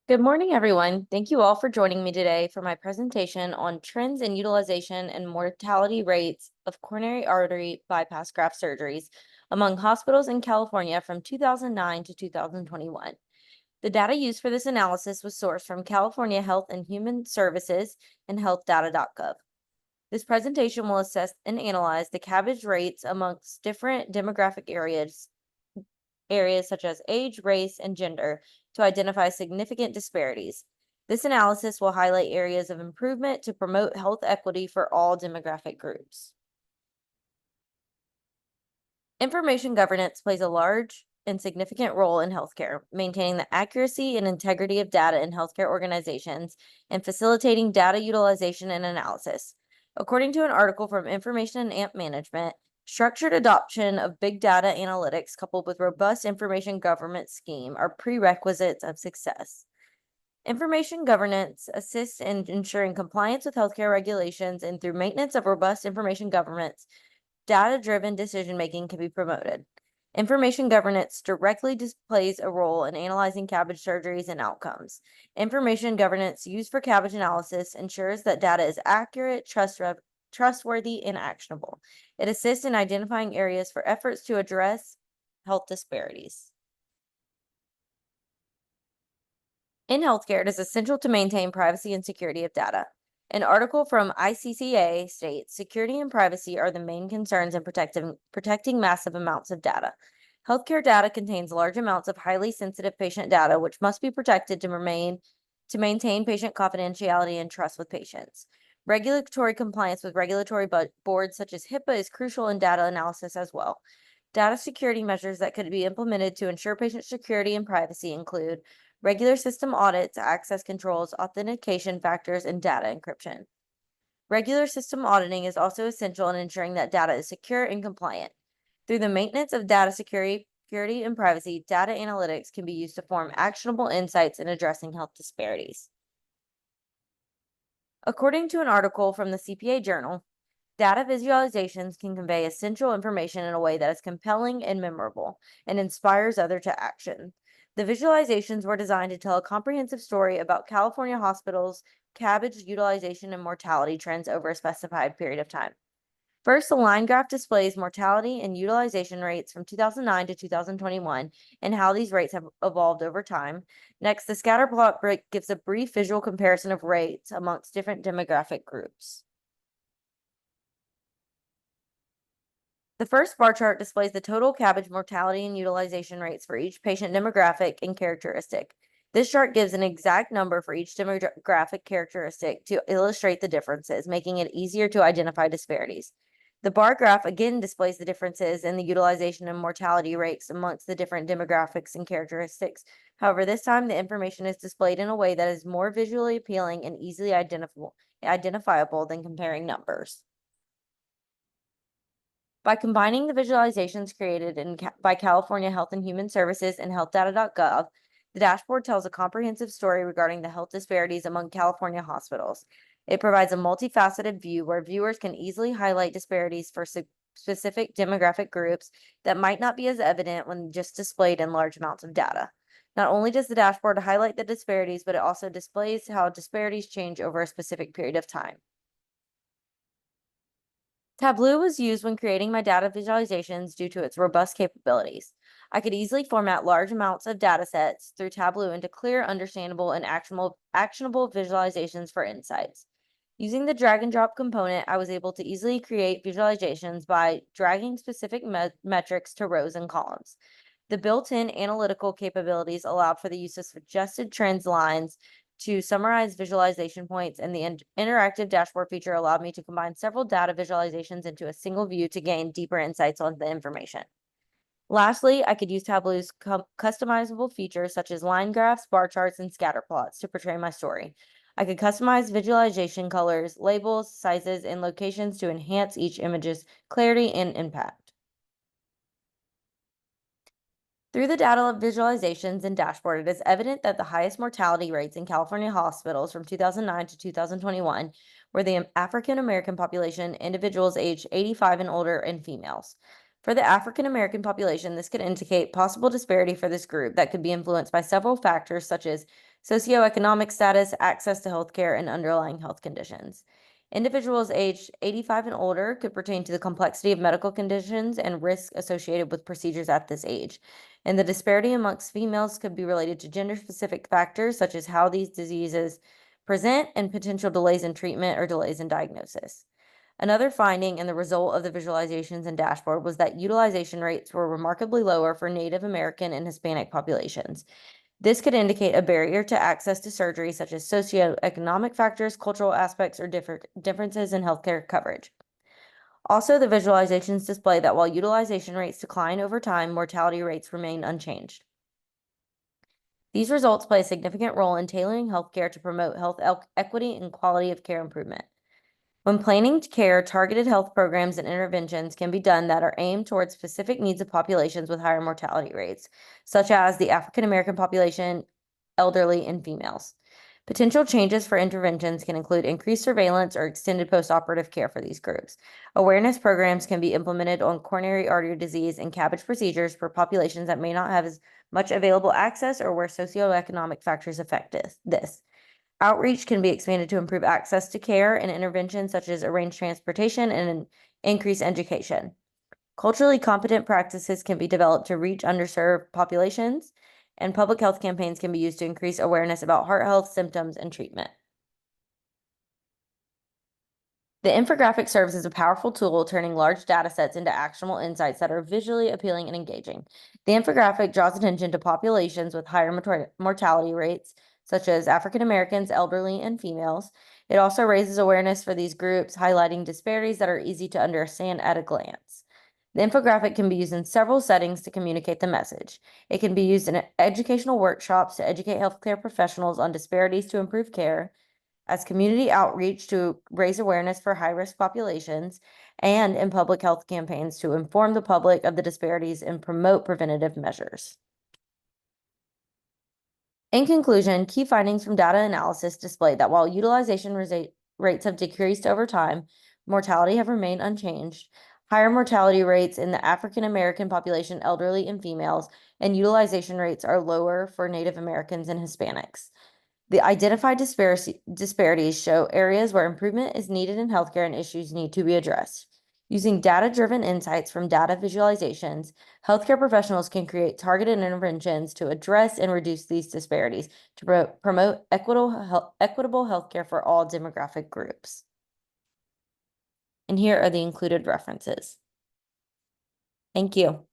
Good morning, everyone. Thank you all for joining me today for my presentation on trends in utilization and mortality rates of coronary artery bypass graft surgeries among hospitals in California from 2009 to 2021. The data used for this analysis was sourced from California Health and Human Services and healthdata.gov. This presentation will assess and analyze the CABG rates amongst different demographic areas such as age, race, and gender to identify significant disparities. This analysis will highlight areas of improvement to promote health equity for all demographic groups. Information governance plays a large and significant role in healthcare, maintaining the accuracy and integrity of data in healthcare organizations and facilitating data utilization and analysis. According to an article from Information and AMP Management, structured adoption of big data analytics coupled with robust information governance scheme are prerequisites of success. Information governance assists in ensuring compliance with healthcare regulations, and through maintenance of robust information governance, data-driven decision-making can be promoted. Information governance directly plays a role in analyzing CABG surgeries and outcomes. Information governance used for CABG analysis ensures that data is accurate, trustworthy, and actionable. It assists in identifying areas for efforts to address health disparities. In healthcare, it is essential to maintain privacy and security of data. An article from ICCA states security and privacy are the main concerns in protecting massive amounts of data. Healthcare data contains large amounts of highly sensitive patient data, which must be protected to maintain patient confidentiality and trust with patients. Regulatory compliance with regulatory boards such as HIPAA is crucial in data analysis as well. Data security measures that could be implemented to ensure patient security and privacy include regular system audits, access controls, authentication factors, and data encryption. Regular system auditing is also essential in ensuring that data is secure and compliant. Through the maintenance of data security and privacy, data analytics can be used to form actionable insights in addressing health disparities. According to an article from the CPA Journal, data visualizations can convey essential information in a way that is compelling and memorable and inspires others to action. The visualizations were designed to tell a comprehensive story about California hospitals' CABG utilization and mortality trends over a specified period of time. First, the line graph displays mortality and utilization rates from 2009 to 2021 and how these rates have evolved over time. Next, the scatter plot gives a brief visual comparison of rates amongst different demographic groups. The first bar chart displays the total CABG mortality and utilization rates for each patient demographic and characteristic. This chart gives an exact number for each demographic characteristic to illustrate the differences, making it easier to identify disparities. The bar graph again displays the differences in the utilization and mortality rates amongst the different demographics and characteristics. However, this time the information is displayed in a way that is more visually appealing and easily identifiable than comparing numbers. By combining the visualizations created by California Health and Human Services and healthdata.gov, the dashboard tells a comprehensive story regarding the health disparities among California hospitals. It provides a multifaceted view where viewers can easily highlight disparities for specific demographic groups that might not be as evident when just displayed in large amounts of data. Not only does the dashboard highlight the disparities, but it also displays how disparities change over a specific period of time. Tableau was used when creating my data visualizations due to its robust capabilities. I could easily format large amounts of data sets through Tableau into clear, understandable, and actionable visualizations for insights. Using the drag and drop component, I was able to easily create visualizations by dragging specific metrics to rows and columns. The built-in analytical capabilities allowed for the use of suggested trends lines to summarize visualization points, and the interactive dashboard feature allowed me to combine several data visualizations into a single view to gain deeper insights on the information. Lastly, I could use Tableau's customizable features such as line graphs, bar charts, and scatter plots to portray my story. I could customize visualization colors, labels, sizes, and locations to enhance each image's clarity and impact. Through the data visualizations and dashboard, it is evident that the highest mortality rates in California hospitals from 2009 to 2021 were the African American population, individuals aged 85 and older, and females. For the African American population, this could indicate possible disparity for this group that could be influenced by several factors such as Socioeconomic status, access to healthcare, and underlying health conditions. Individuals aged 85 and older could pertain to the complexity of medical conditions and risk associated with procedures at this age. And the disparity amongst females could be related to gender-specific factors such as how these diseases present and potential delays in treatment or delays in diagnosis. Another finding and the result of the visualizations and dashboard was that utilization rates were remarkably lower for Native American and Hispanic populations. This could indicate a barrier to access to surgery, such as socioeconomic factors, cultural aspects, or differences in healthcare coverage. Also, the visualizations display that while utilization rates decline over time, mortality rates remain unchanged. These results play a significant role in tailoring healthcare to promote health equity and quality of care improvement. When planning care, targeted health programs and interventions can be done that are aimed towards specific needs of populations with higher mortality rates, such as the African American population, elderly, and females. Potential changes for interventions can include increased surveillance or extended postoperative care for these groups. Awareness programs can be implemented on coronary artery disease and CABG procedures for populations that may not have as much available access or where socioeconomic factors affect this. Outreach can be expanded to improve access to care and interventions such as arranged transportation and increased education. Culturally competent practices can be developed to reach underserved populations, and public health campaigns can be used to increase awareness about heart health, symptoms, and treatment. The infographic serves as a powerful tool, turning large data sets into actionable insights that are visually appealing and engaging. The infographic draws attention to populations with higher mortality rates, such as African Americans, elderly, and females. It also raises awareness for these groups, highlighting disparities that are easy to understand at a glance. The infographic can be used in several settings to communicate the message. It can be used in educational workshops to educate healthcare professionals on disparities to improve care, as community outreach to raise awareness for high-risk populations, and in public health campaigns to inform the public of the disparities and promote preventative measures. In conclusion, key findings from data analysis display that while utilization rates have decreased over time, mortality have remained unchanged. Higher mortality rates in the African American population, elderly, and females, and utilization rates are lower for Native Americans and Hispanics. The identified disparities show areas where improvement is needed in healthcare and issues need to be addressed. Using data-driven insights from data visualizations, healthcare professionals can create targeted interventions to address and reduce these disparities to promote equitable healthcare for all demographic groups. And here are the included references. Thank you.